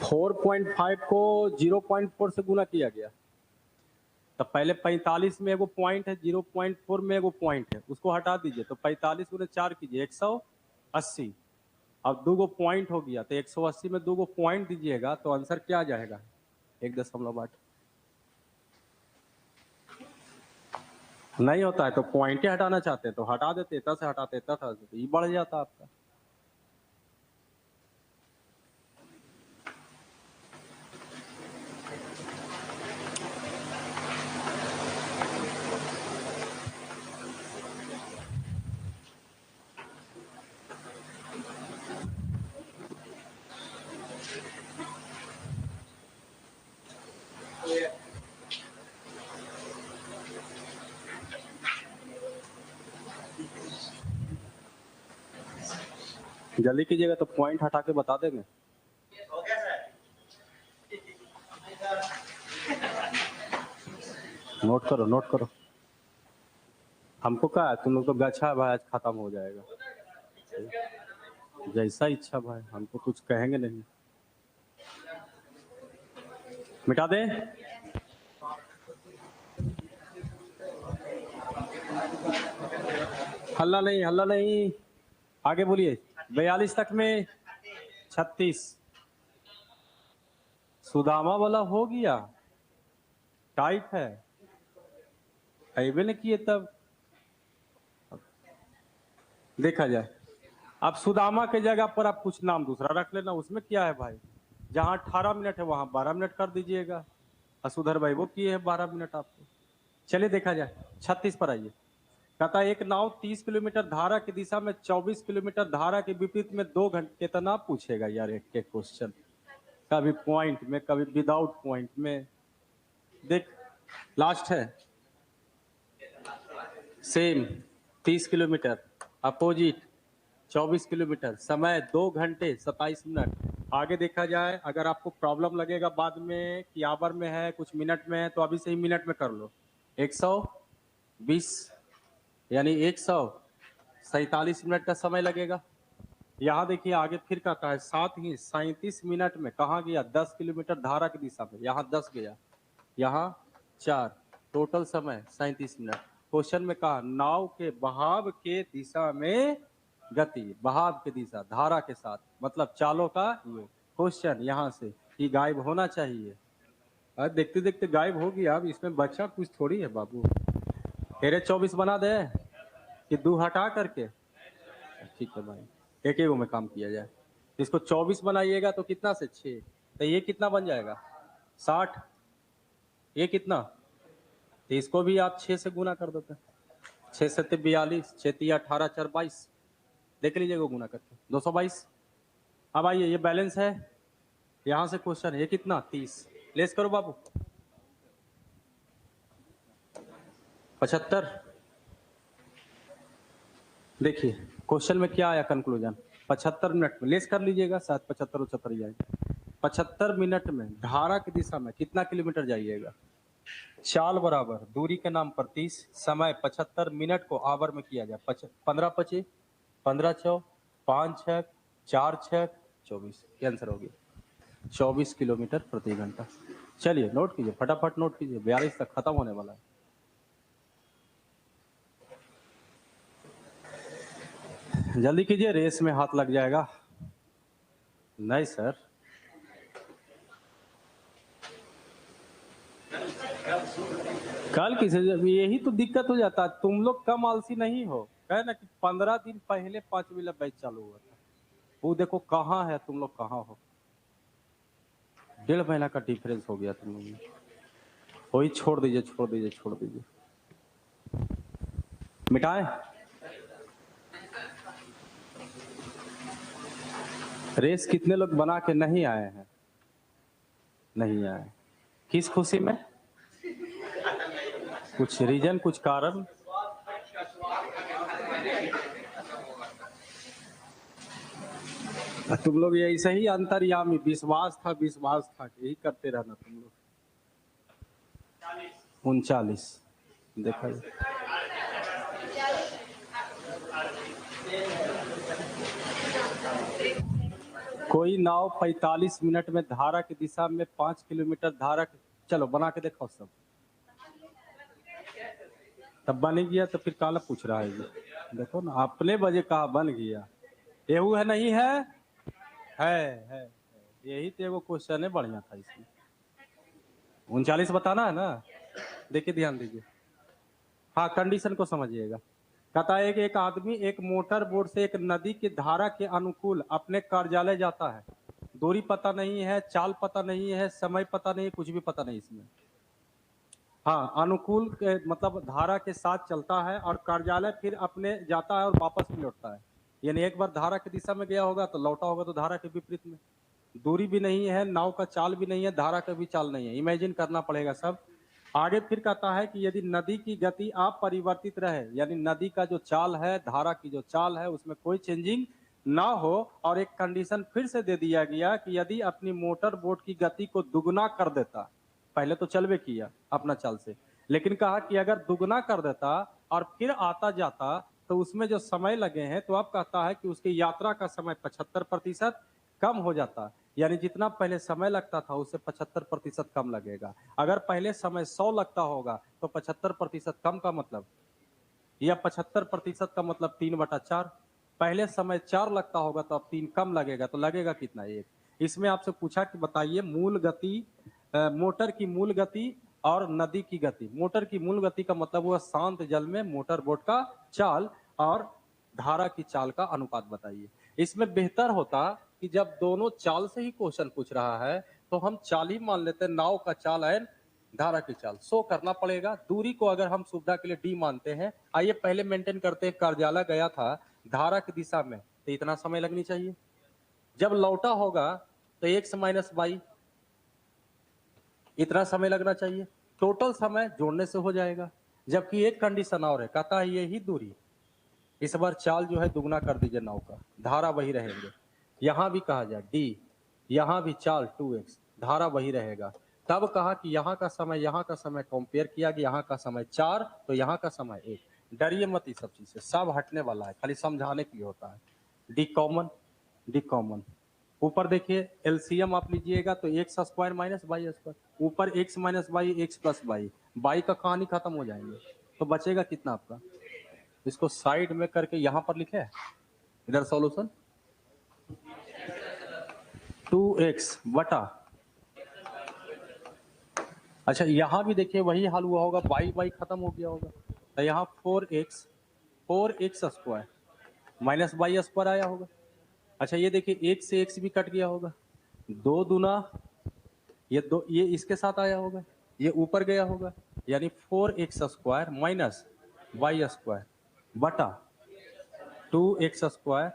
A: 4.5 को 0.4 से गुना किया गया। तो पहले 45 में एगो पॉइंट है, 0.4 में एगो पॉइंट है, उसको हटा दीजिए। तो 45 गुने 4 कीजिए 180। अब 2 पॉइंट हो गया, तो 180 में 2 पॉइंट दीजिएगा तो आंसर क्या आ जाएगा? 1.8। नहीं होता है तो पॉइंट हटाना चाहते हैं तो हटा देते, इतना से हटाते, इतना हटा देते, ये बढ़ जाता आपका। जल्दी कीजिएगा तो पॉइंट हटा के बता देंगे। नोट करो नोट करो। हमको क्या है, तुम लोग तो गच्छा भाई आज खत्म हो जाएगा। जैसा इच्छा भाई, हमको कुछ कहेंगे नहीं। मिटा दें? हल्ला नहीं हल्ला नहीं, आगे बोलिए। 42 तक में 36 सुदामा वाला हो गया, टाइट है, अबे न किए तब देखा जाए। अब सुदामा के जगह पर आप कुछ नाम दूसरा रख लेना, उसमें क्या है भाई। जहां 18 मिनट है वहां 12 मिनट कर दीजिएगा। असुधर भाई वो किए हैं 12 मिनट आपको। चलिए देखा जाए 36 पर आइए। कहता एक नाव 30 किलोमीटर धारा की दिशा में 24 किलोमीटर धारा के विपरीत में 2 घंटे, कितना पूछेगा यार एक एक क्वेश्चन, कभी पॉइंट में कभी विदाउट पॉइंट में। देख लास्ट है सेम 30 किलोमीटर, अपोजिट 24 किलोमीटर, समय 2 घंटे 27 मिनट। आगे देखा जाए, अगर आपको प्रॉब्लम लगेगा बाद में कि आवर में है कुछ मिनट में है, तो अभी से ही मिनट में कर लो। 120 यानी 147 मिनट का समय लगेगा। यहाँ देखिए आगे फिर कहता है साथ ही 37 मिनट में कहाँ गया? 10 किलोमीटर धारा की दिशा में, यहाँ 10 गया, यहाँ 4, टोटल समय 37 मिनट। क्वेश्चन में कहा नाव के बहाव के दिशा में गति, बहाव की दिशा धारा के साथ, मतलब चालों का योग। क्वेश्चन यहाँ से कि गायब होना चाहिए। अरे देखते देखते गायब हो गया, अब इसमें बच्चा कुछ थोड़ी है बाबू। तेरे 24 बना दे कि 2 हटा करके, ठीक है भाई, एक एक में काम किया जाए। इसको 24 बनाइएगा तो कितना से 6, तो ये कितना बन जाएगा? 60। ये कितना? तो इसको भी आप 6 से गुना कर देते हैं। 6 से 42, 6 तिया 18, 4 22, देख लीजिएगा गुना करके 222। अब आइए ये बैलेंस है, यहां से क्वेश्चन है ये कितना? 30, लेस करो बाबू 75। देखिए क्वेश्चन में क्या आया कंक्लूजन, 75 मिनट में, लेस कर लीजिएगा, शायद 75 जाएगा। 75 मिनट में धारा की दिशा में कितना किलोमीटर जाइएगा? चाल बराबर दूरी के नाम पर 30, समय 75, मिनट को आवर में किया जाए 15 पचे 15 चौ 5 6 4 6 24, ये आंसर हो गया 24 किलोमीटर प्रति घंटा। चलिए नोट कीजिए, फटाफट नोट कीजिए, 42 तक खत्म होने वाला है। जल्दी कीजिए, रेस में हाथ लग जाएगा। नहीं सर, कल किसे, यही तो दिक्कत हो जाता है। तुम लोग कम आलसी नहीं हो, कहे ना कि 15 दिन पहले 5 मिला बैच चालू हुआ था। वो देखो कहाँ है, तुम लोग कहाँ हो। 1.5 महीना का डिफरेंस हो गया तुम लोग में। वही छोड़ दीजिए, छोड़ दीजिए, छोड़ दीजिए, मिटाए। रेस कितने लोग बना के नहीं आए हैं? नहीं आए, किस खुशी में? कुछ रीजन, कुछ कारण? तुम लोग ये ऐसे ही अंतर्यामी, विश्वास था, विश्वास था, यही करते रहना तुम लोग। 39 देखा कोई नाव 45 मिनट में धारा की दिशा में 5 किलोमीटर धारा, चलो बना के देखो सब। तब बन गया तो फिर काला पूछ रहा है ये। देखो ना, अपने बजे कहा बन गया। एहू है नहीं है? है। यही तो एगो क्वेश्चन है, बढ़िया था इसमें। 39 बताना है ना। देखिए ध्यान दीजिए, हाँ कंडीशन को समझिएगा। कहता है कि एक आदमी एक मोटर बोट से एक नदी की धारा के अनुकूल अपने कार्यालय जाता है। दूरी पता नहीं है, चाल पता नहीं है, समय पता नहीं, कुछ भी पता नहीं इसमें। हाँ, अनुकूल के मतलब धारा के साथ चलता है और कार्यालय फिर अपने जाता है और वापस भी लौटता है। यानी एक बार धारा की दिशा में गया होगा तो लौटा होगा तो धारा के विपरीत में। दूरी भी नहीं है, नाव का चाल भी नहीं है, धारा का भी चाल नहीं है। इमेजिन करना पड़ेगा सब। आगे फिर कहता है कि यदि नदी की गति अपरिवर्तित रहे, यानी नदी का जो चाल है, धारा की जो चाल है, उसमें कोई चेंजिंग ना हो। और एक कंडीशन फिर से दे दिया गया कि यदि अपनी मोटर बोट की गति को दुगना कर देता, पहले तो चलवे किया अपना चाल से, लेकिन कहा कि अगर दुगना कर देता और फिर आता जाता तो उसमें जो समय लगे हैं, तो अब कहता है कि उसकी यात्रा का समय 75% कम हो जाता। यानी जितना पहले समय लगता था उससे 75% कम लगेगा। अगर पहले समय 100 लगता होगा तो 75% कम का मतलब, या 75% का मतलब 3/4। पहले समय 4 लगता होगा तो अब 3 कम लगेगा, तो लगेगा कितना? 1। इसमें आपसे पूछा कि बताइए मूल गति, मोटर की मूल गति और नदी की गति। मोटर की मूल गति का मतलब हुआ शांत जल में मोटर बोट का चाल, और धारा की चाल का अनुपात बताइए। इसमें बेहतर होता कि जब दोनों चाल से ही क्वेश्चन पूछ रहा है तो हम चाल ही मान लेते, नाव का चाल है, धारा की चाल शो करना पड़ेगा। दूरी को अगर हम सुविधा के लिए डी मानते हैं, आइए पहले मेंटेन करते हैं। कार्यालय गया था धारा की दिशा में तो इतना समय लगनी चाहिए, जब लौटा होगा तो x - y इतना समय लगना चाहिए। टोटल समय जोड़ने से हो जाएगा। जबकि एक कंडीशन और है, कहता है यही दूरी, इस बार चाल जो है दुगना कर दीजिए नाव का, धारा वही रहेंगे। यहां भी कहा जाए d, यहां भी चाल 2x, धारा वही रहेगा। तब कहा कि यहाँ का समय कंपेयर किया कि यहाँ का समय 4 तो यहाँ का समय 1। डरिए मत, इस सब चीज से सब हटने वाला है, खाली समझाने के लिए होता है। डी कॉमन, ऊपर देखिए एलसीएम आप लीजिएगा तो x² - y², ऊपर x - y, x + y का कहानी खत्म हो जाएंगे। तो बचेगा कितना आपका? इसको साइड में करके यहां पर लिखे, इधर सॉल्यूशन 2x बटा, अच्छा यहां भी देखिए वही हाल हुआ होगा, y खत्म हो गया होगा तो यहाँ 4x स्क्वायर माइनस y² आया होगा। अच्छा ये देखिए x से x भी कट गया होगा, 2 दूना ये इसके साथ आया होगा, ये ऊपर गया होगा, यानी 4x² माइनस y² बटा 2x²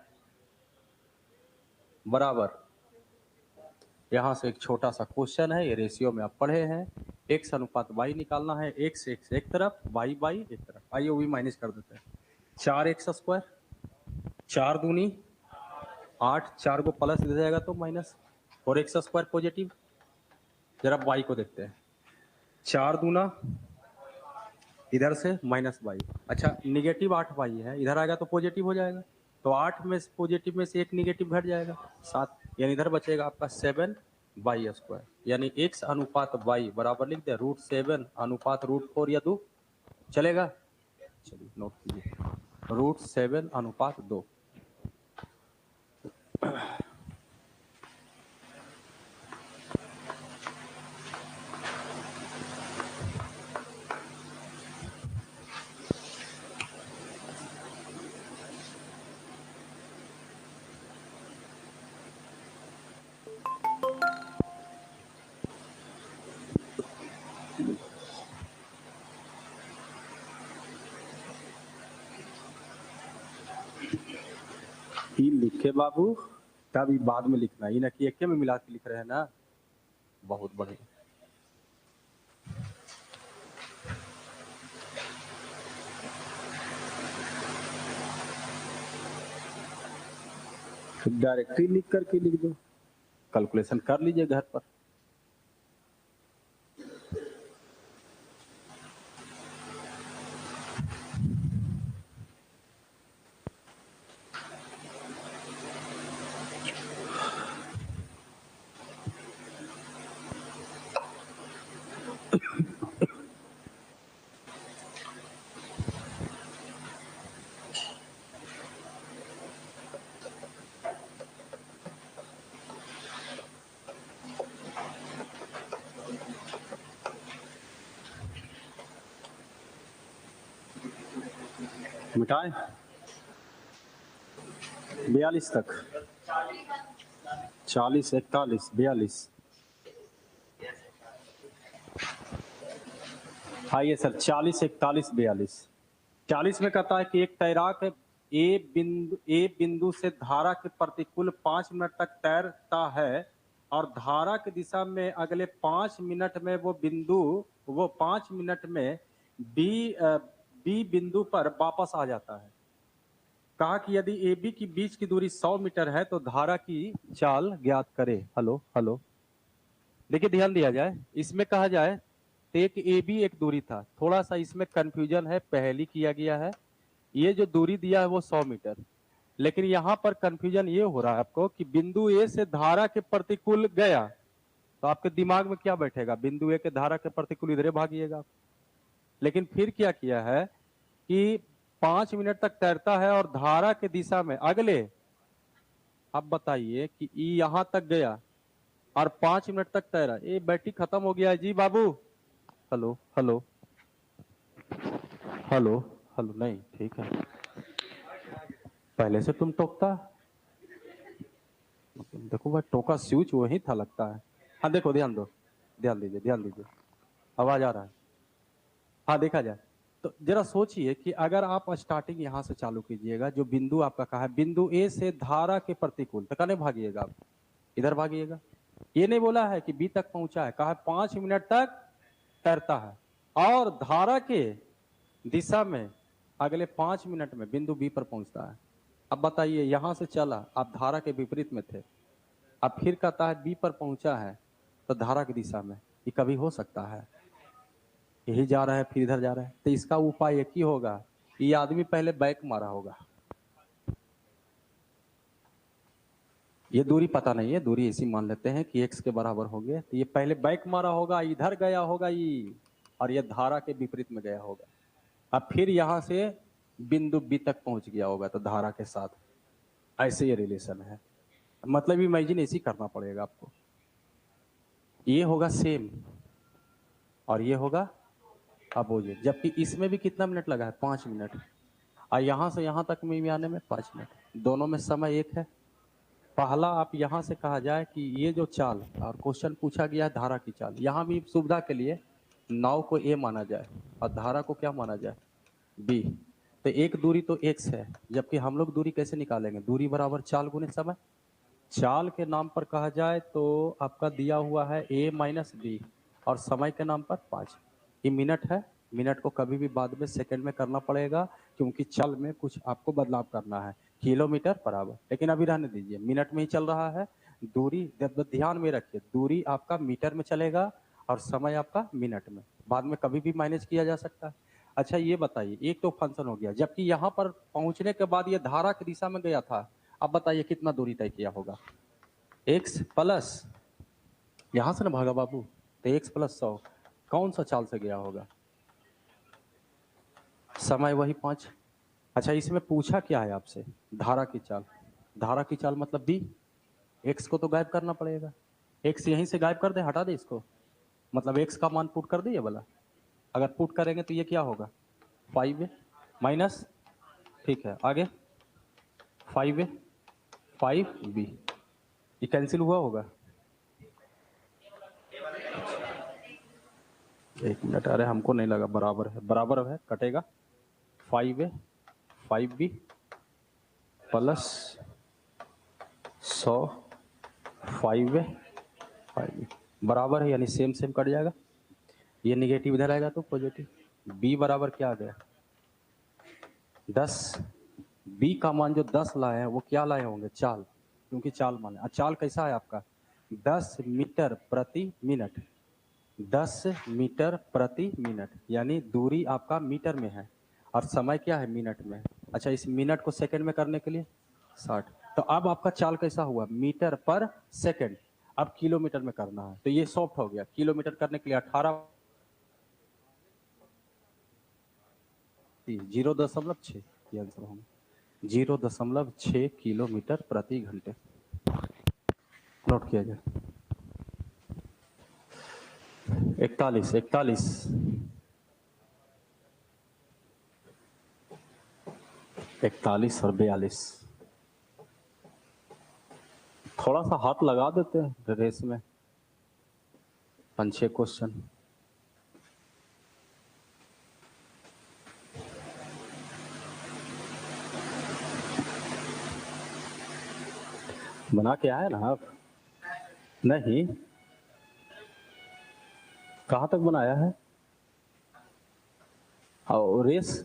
A: बराबर, यहाँ से एक छोटा सा क्वेश्चन है, ये रेशियो में आप पढ़े हैं, x अनुपात y निकालना है। x एक तरफ, y एक तरफ। आइए वो भी माइनस कर देते हैं। 4x², 4 दूनी 8, 4 को प्लस दे जाएगा तो माइनस, और x² पॉजिटिव। जरा y को देखते हैं, 4 दूना इधर से माइनस y, अच्छा निगेटिव 8y है, इधर आएगा तो पॉजिटिव हो जाएगा, तो 8 में पॉजिटिव में से एक निगेटिव घट जाएगा 7, यानी इधर बचेगा आपका 7y², यानी x अनुपात y बराबर लिख दे √7 अनुपात √4 या 2, चलेगा? चलिए नोट कीजिए, √7 अनुपात 2। ई लिखे बाबू, तब ई बाद में लिखना, ये ना कि एक में मिला के लिख रहे हैं ना। बहुत बढ़िया। डायरेक्टली लिख करके लिख दो, कैलकुलेशन कर लीजिए घर पर। मिटाएं 42 तक, 40, 41, 42। आइए सर, 40, 41, 42। 40 में कहता है कि एक तैराक ए बिंदु से धारा के प्रतिकूल 5 मिनट तक तैरता है और धारा की दिशा में अगले 5 मिनट में वो 5 मिनट में बी बिंदु पर वापस आ जाता है। कहा कि यदि ए बी की बीच की दूरी 100 मीटर है तो धारा की चाल ज्ञात करे। हेलो, देखिए ध्यान दिया जाए, इसमें कहा जाए तो एक ए बी एक दूरी था, थोड़ा सा इसमें कंफ्यूजन है, पहली किया गया है। ये जो दूरी दिया है वो 100 मीटर, लेकिन यहाँ पर कंफ्यूजन ये हो रहा है आपको कि बिंदु ए से धारा के प्रतिकूल गया, तो आपके दिमाग में क्या बैठेगा, बिंदु ए के धारा के प्रतिकूल इधरे भागिएगा। लेकिन फिर क्या किया है कि 5 मिनट तक तैरता है और धारा के दिशा में अगले, अब बताइए कि ई यहां तक गया और 5 मिनट तक तैरा, ये बैटरी खत्म हो गया है जी बाबू। हेलो हेलो हेलो हेलो, नहीं ठीक है, पहले से तुम टोकता, देखो भाई टोका स्विच वही था लगता है। हाँ देखो, ध्यान दो, ध्यान दीजिए, आवाज आ रहा है। हाँ देखा जाए तो जरा सोचिए कि अगर आप स्टार्टिंग यहां से चालू कीजिएगा, जो बिंदु आपका कहा है बिंदु ए से धारा के प्रतिकूल, तो कहने भागिएगा आप, इधर भागिएगा। ये नहीं बोला है कि बी तक पहुंचा है, कहा 5 मिनट तक तैरता है और धारा के दिशा में अगले 5 मिनट में बिंदु बी पर पहुंचता है। अब बताइए, यहां से चला, आप धारा के विपरीत में थे, अब फिर कहता है बी पर पहुंचा है तो धारा की दिशा में, ये कभी हो सकता है? यही जा रहा है फिर इधर जा रहा है, तो इसका उपाय एक ही होगा, ये आदमी पहले बैक मारा होगा। ये दूरी पता नहीं है, दूरी ऐसी मान लेते हैं कि x के बराबर हो गया, तो ये पहले बैक मारा होगा, इधर गया होगा ये, और ये धारा के विपरीत में गया होगा। अब फिर यहां से बिंदु बी तक पहुंच गया होगा तो धारा के साथ, ऐसे ये रिलेशन है। मतलब इमेजिन ऐसी करना पड़ेगा आपको, ये होगा सेम और ये होगा अपोजिट, जबकि इसमें भी कितना मिनट लगा है, 5 मिनट, और यहां से यहां तक में आने में 5 मिनट, दोनों में समय एक है। पहला आप यहां से कहा जाए कि ये जो चाल, और क्वेश्चन पूछा गया है धारा की चाल, यहां भी सुविधा के लिए नाव को ए माना जाए और धारा को क्या माना जाए, बी। तो एक दूरी तो x है, जबकि हम लोग दूरी कैसे निकालेंगे, दूरी बराबर चाल गुने समय। चाल के नाम पर कहा जाए तो आपका दिया हुआ है a माइनस बी, और समय के नाम पर 5। ये मिनट है, मिनट को कभी भी बाद में सेकंड में करना पड़ेगा, क्योंकि चल में कुछ आपको बदलाव करना है, किलोमीटर पर आवर, लेकिन अभी रहने दीजिए, मिनट में ही चल रहा है। दूरी ध्यान में रखिए, दूरी आपका मीटर में चलेगा और समय आपका मिनट में, बाद में कभी भी मैनेज किया जा सकता है। अच्छा ये बताइए, एक तो फंक्शन हो गया, जबकि यहाँ पर पहुंचने के बाद ये धारा की दिशा में गया था, अब बताइए कितना दूरी तय किया होगा, x प्लस, यहां से ना भागा बाबू, तो x प्लस 100, कौन सा चाल से गया होगा, समय वही 5। अच्छा इसमें पूछा क्या है आपसे, धारा की चाल, धारा की चाल मतलब b, x को तो गायब करना पड़ेगा, x यहीं से गायब कर दे, हटा दे इसको, मतलब x का मान पुट कर दे ये वाला, अगर पुट करेंगे तो ये क्या होगा, 5a माइनस, ठीक है आगे 5a 5b, ये कैंसिल हुआ होगा, एक मिनट, अरे हमको नहीं लगा बराबर है, बराबर है कटेगा, 5a 5b प्लस 100 5 बराबर है, यानी सेम सेम कट जाएगा। ये निगेटिव इधर आएगा तो पॉजिटिव। बी बराबर क्या आ गया 10। बी का मान जो 10 लाए हैं वो क्या लाए होंगे चाल, क्योंकि चाल मान है। चाल कैसा है आपका 10 मीटर प्रति मिनट। 10 मीटर प्रति मिनट यानी दूरी आपका मीटर में है और समय क्या है मिनट में। अच्छा, इस मिनट को सेकंड में करने के लिए 60। तो अब आपका चाल कैसा हुआ मीटर पर सेकंड। अब किलोमीटर में करना है तो ये सॉफ्ट हो गया। किलोमीटर करने के लिए 18 0.6 ये आंसर होगा 0.6 किलोमीटर प्रति घंटे। नोट किया जाए। 41 और 42। थोड़ा सा हाथ लगा देते हैं रेस में 5-6 क्वेश्चन। बना के आए ना आप? नहीं, कहाँ तक बनाया है? और रेस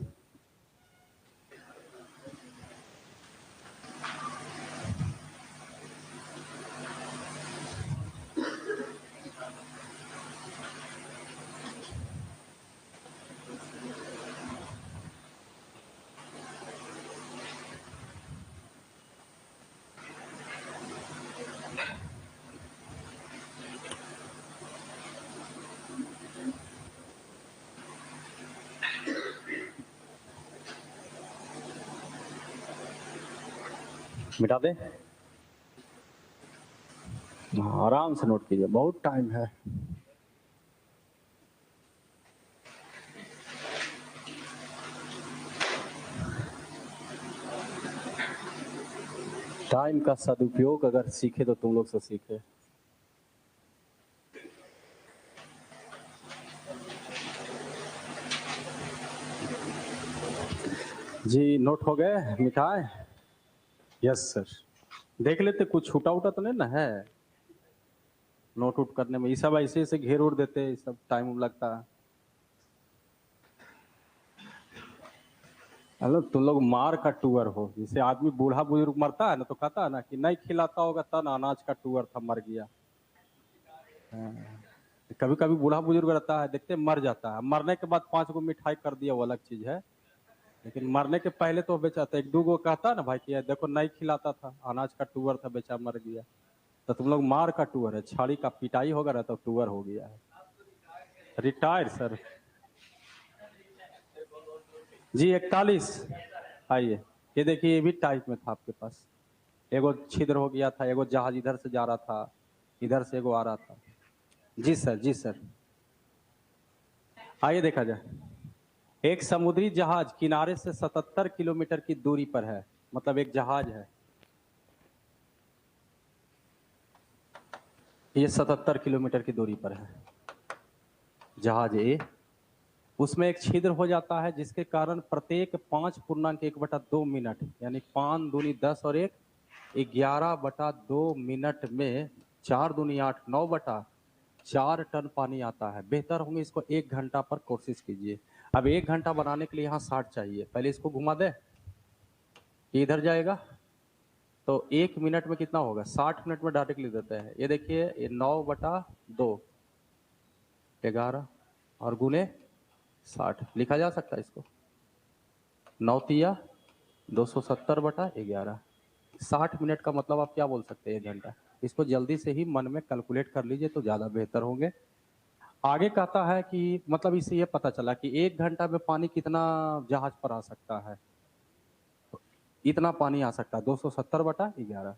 A: मिटा दे। आराम से नोट कीजिए, बहुत टाइम है। टाइम का सदुपयोग अगर सीखे तो तुम लोग से सीखे। जी नोट हो गए मिठाई? Yes sir. देख लेते कुछ छूटा उटा तो नहीं ना है नोट उट करने में। ये सब ऐसे ऐसे घेर उड़ देते, ये सब टाइम लगता है। हेलो, तुम लोग मार का टूअर हो। जैसे आदमी बूढ़ा बुजुर्ग मरता है ना तो कहता है ना कि नहीं खिलाता होगा तब अनाज का टूअर था मर गया। कभी कभी बूढ़ा बुजुर्ग रहता है देखते मर जाता है, मरने के बाद 5 गो मिठाई कर दिया वो अलग चीज है, लेकिन मरने के पहले तो बेचाता। 1-2 गो कहता ना भाई कि देखो नहीं खिलाता था अनाज का टूअर था बेचा मर गया। तो तुम लोग मार का टूअर है, छाड़ी का पिटाई होगा ना तो टूअर हो गया है। Retire sir. जी 41 आइए। ये देखिए ये भी टाइप में था आपके पास। एगो छिद्र हो गया था, एगो जहाज इधर से जा रहा था, इधर से एगो आ रहा था। जी सर, जी सर। आइए देखा जाए। एक समुद्री जहाज किनारे से 77 किलोमीटर की दूरी पर है। मतलब एक जहाज है, ये 77 किलोमीटर की दूरी पर है जहाज ए। उसमें एक छिद्र हो जाता है जिसके कारण प्रत्येक 5.1/2 मिनट यानी 5 दूनी 10 और 1 11/2 मिनट में 4 दूनी 8 9/4 टन पानी आता है। बेहतर होंगे इसको 1 घंटा पर कोशिश कीजिए। अब 1 घंटा बनाने के लिए यहाँ 60 चाहिए। पहले इसको घुमा दे, इधर जाएगा तो 1 मिनट में कितना होगा 60 मिनट में डायरेक्ट लिख देते हैं। ये देखिए ये 9/2 11 और गुने 60 लिखा जा सकता है इसको। 9 तिया 270/11। 60 मिनट का मतलब आप क्या बोल सकते हैं 1 घंटा। इसको जल्दी से ही मन में कैलकुलेट कर लीजिए तो ज्यादा बेहतर होंगे। आगे कहता है कि मतलब इससे ये पता चला कि 1 घंटा में पानी कितना जहाज पर आ सकता है। इतना पानी आ सकता है 270/11।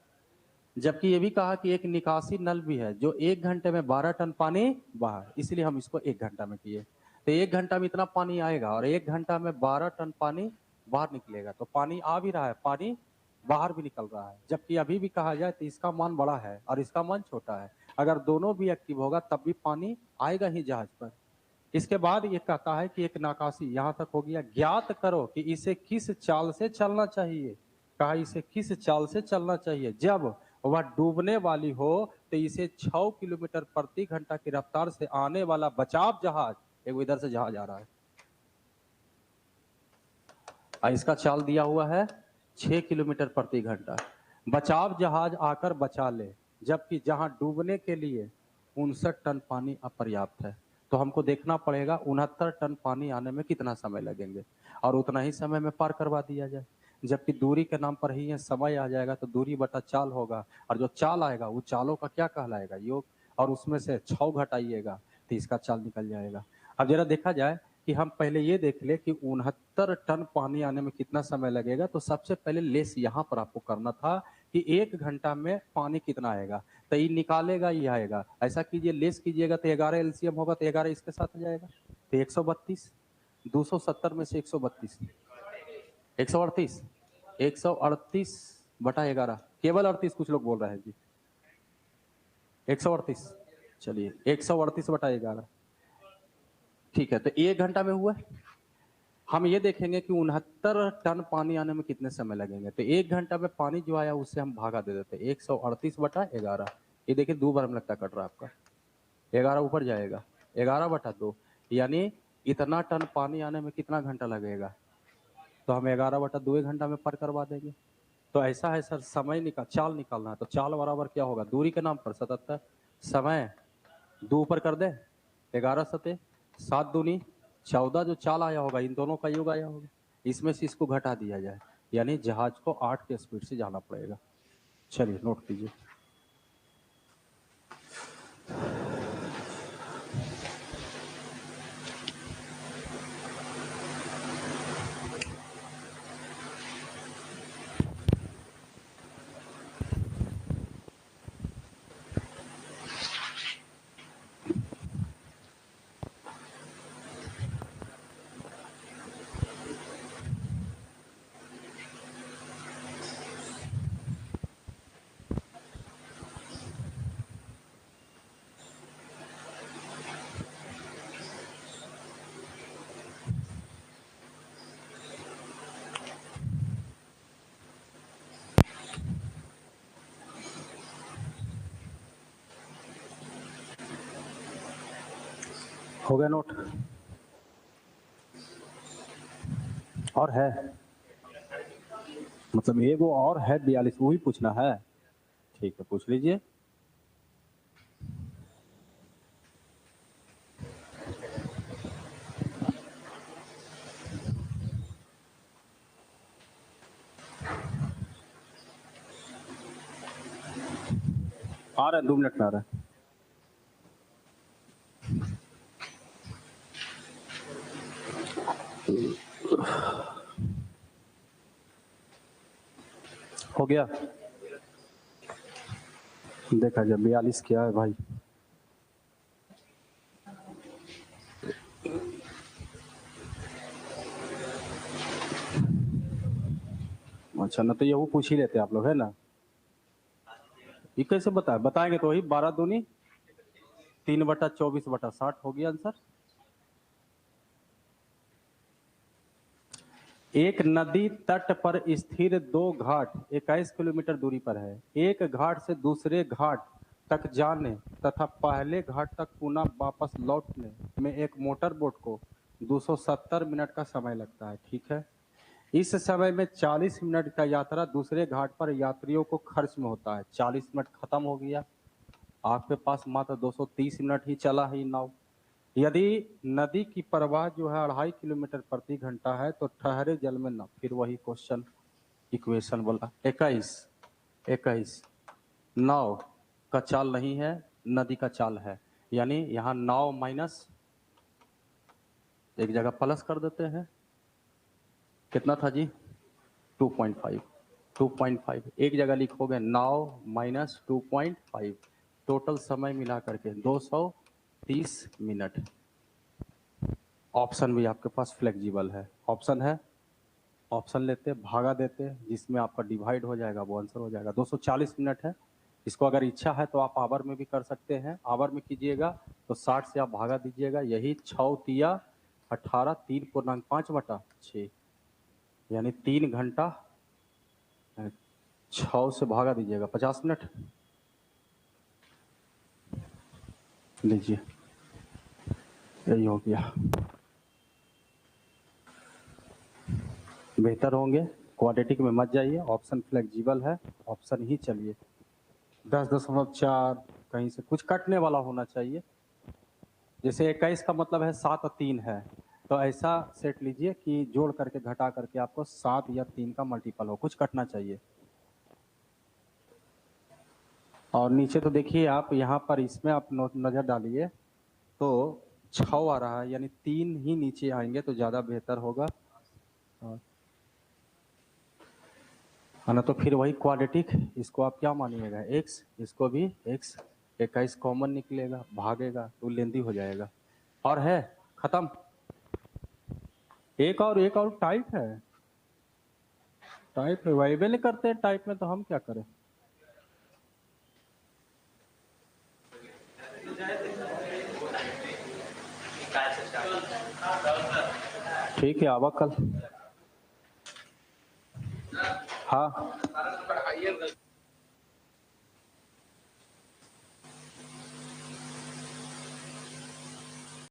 A: जबकि ये भी कहा कि एक निकासी नल भी है जो 1 घंटे में 12 टन पानी बाहर, इसलिए हम इसको 1 घंटा में किए। तो 1 घंटा में इतना पानी आएगा और 1 घंटा में 12 टन पानी बाहर निकलेगा। तो पानी आ भी रहा है, पानी बाहर भी निकल रहा है। जबकि अभी भी कहा जाए तो इसका मान बड़ा है और इसका मान छोटा है। अगर दोनों भी एक्टिव होगा तब भी पानी आएगा ही जहाज पर। इसके बाद ये कहता है कि एक नकाशी यहाँ तक हो गया। ज्ञात करो कि इसे किस चाल से चलना चाहिए। कहा इसे किस चाल से चलना चाहिए जब वह डूबने वाली हो तो इसे 6 किलोमीटर प्रति घंटा की रफ्तार से आने वाला बचाव जहाज, एक इधर से जहाज आ रहा है, इसका चाल दिया हुआ है 6 किलोमीटर प्रति घंटा, बचाव जहाज आकर बचा ले, जबकि जहां डूबने के लिए 59 टन पानी अपर्याप्त है। तो हमको देखना पड़ेगा 69 टन पानी आने में कितना समय लगेंगे और उतना ही समय में पार करवा दिया जाए। जबकि दूरी के नाम पर ही ये समय आ जाएगा तो दूरी बटा चाल होगा, और जो चाल आएगा वो चालों का क्या कहलाएगा, योग, और उसमें से 6 घटाइएगा तो इसका चाल निकल जाएगा। अब जरा देखा जाए कि हम पहले ये देख ले कि 69 टन पानी आने में कितना समय लगेगा। तो सबसे पहले लेस यहाँ पर आपको करना था कि 1 घंटा में पानी कितना आएगा, तो ये निकालेगा, ये आएगा। ऐसा कीजिए, लेस कीजिएगा तो 11 एलसीएम होगा, तो 11 इसके साथ आ जाएगा, तो 132, 270 में से 132, 138, 138 बटा 11, केवल 38 कुछ लोग बोल रहे हैं जी, 138, चलिए 138 बटा 11, ठीक है। तो 1 घंटा में हुआ। हम ये देखेंगे कि 69 टन पानी आने में कितने समय लगेंगे, तो 1 घंटा में पानी जो आया उससे हम भागा दे देते, 138 बटा 11, ये देखिए 2 बार में लगता कट रहा है आपका, 11 ऊपर जाएगा, 11 बटा 2, यानी इतना टन पानी आने में कितना घंटा लगेगा, तो हम 11 बटा 2 घंटा में पार करवा देंगे। तो ऐसा है सर, समय चाल निकालना है, तो चाल बराबर क्या होगा, दूरी के नाम पर 77, समय 2 ऊपर कर दे, 11 सते 7 दूनी 14, जो चाल आया होगा इन दोनों का योग आया होगा, इसमें से इसको घटा दिया जाए, यानी जहाज को 8 के स्पीड से जाना पड़ेगा। चलिए नोट कीजिए। हो गया नोट? और है, मतलब एगो और है 42, वही पूछना है, ठीक है पूछ लीजिए। आ रहा है, 2 मिनट में आ रहा है। हो गया, देखा जाए 42 क्या है भाई। अच्छा, ना तो ये वो पूछ ही लेते आप लोग, है ना, ये कैसे बताएंगे तो वही 12 दूनी 3 बटा 24 बटा 60 हो गया आंसर। एक नदी तट पर स्थिर 2 घाट 21 किलोमीटर दूरी पर है। एक घाट से दूसरे घाट तक जाने तथा पहले घाट तक पुनः वापस लौटने में एक मोटर बोट को 270 मिनट का समय लगता है, ठीक है। इस समय में 40 मिनट का यात्रा दूसरे घाट पर यात्रियों को खर्च में होता है। 40 मिनट खत्म हो गया, आपके पास मात्र 230 मिनट ही चला है नाव। यदि नदी की प्रवाह जो है 2.5 किलोमीटर प्रति घंटा है तो ठहरे जल में न, फिर वही क्वेश्चन इक्वेशन बोला 21 नाव का चाल नहीं है, नदी का चाल है, यानी यहाँ नाव माइनस एक जगह प्लस कर देते हैं, कितना था जी 2.5 एक जगह लिखोगे नाव माइनस 2.5, टोटल समय मिला करके 230 मिनट। ऑप्शन भी आपके पास फ्लेक्सिबल है, ऑप्शन है, ऑप्शन लेते भागा देते, जिसमें आपका डिवाइड हो जाएगा वो आंसर हो जाएगा। 240 मिनट है। इसको अगर इच्छा है तो आप आवर में भी कर सकते हैं, आवर में कीजिएगा तो 60 से आप भागा दीजिएगा, यही 6 तिया 18 3.5 बटा 6, यानी 3 घंटा 6 से भागा दीजिएगा 50 मिनट लीजिए, यही हो गया। बेहतर होंगे, क्वाड्रेटिक में मत जाइए, ऑप्शन फ्लेक्सिबल है, ऑप्शन ही चलिए। 10.4 कहीं से कुछ कटने वाला होना चाहिए, जैसे 21 का मतलब है 7 और 3 है, तो ऐसा सेट लीजिए कि जोड़ करके घटा करके आपको 7 या 3 का मल्टीपल हो, कुछ कटना चाहिए। और नीचे तो देखिए आप यहाँ पर इसमें आप नजर डालिए तो 6 आ रहा है, यानी 3 ही नीचे आएंगे तो ज्यादा बेहतर होगा। है ना, तो फिर वही क्वाड्रेटिक, इसको आप क्या मानिएगा x, इसको भी x, 21 कॉमन निकलेगा, भागेगा तो लेंदी हो जाएगा। और है खत्म। एक और टाइप है, टाइप रिवाइवल नहीं करते हैं टाइप में, तो हम क्या करें। ठीक है, आवा कल। हाँ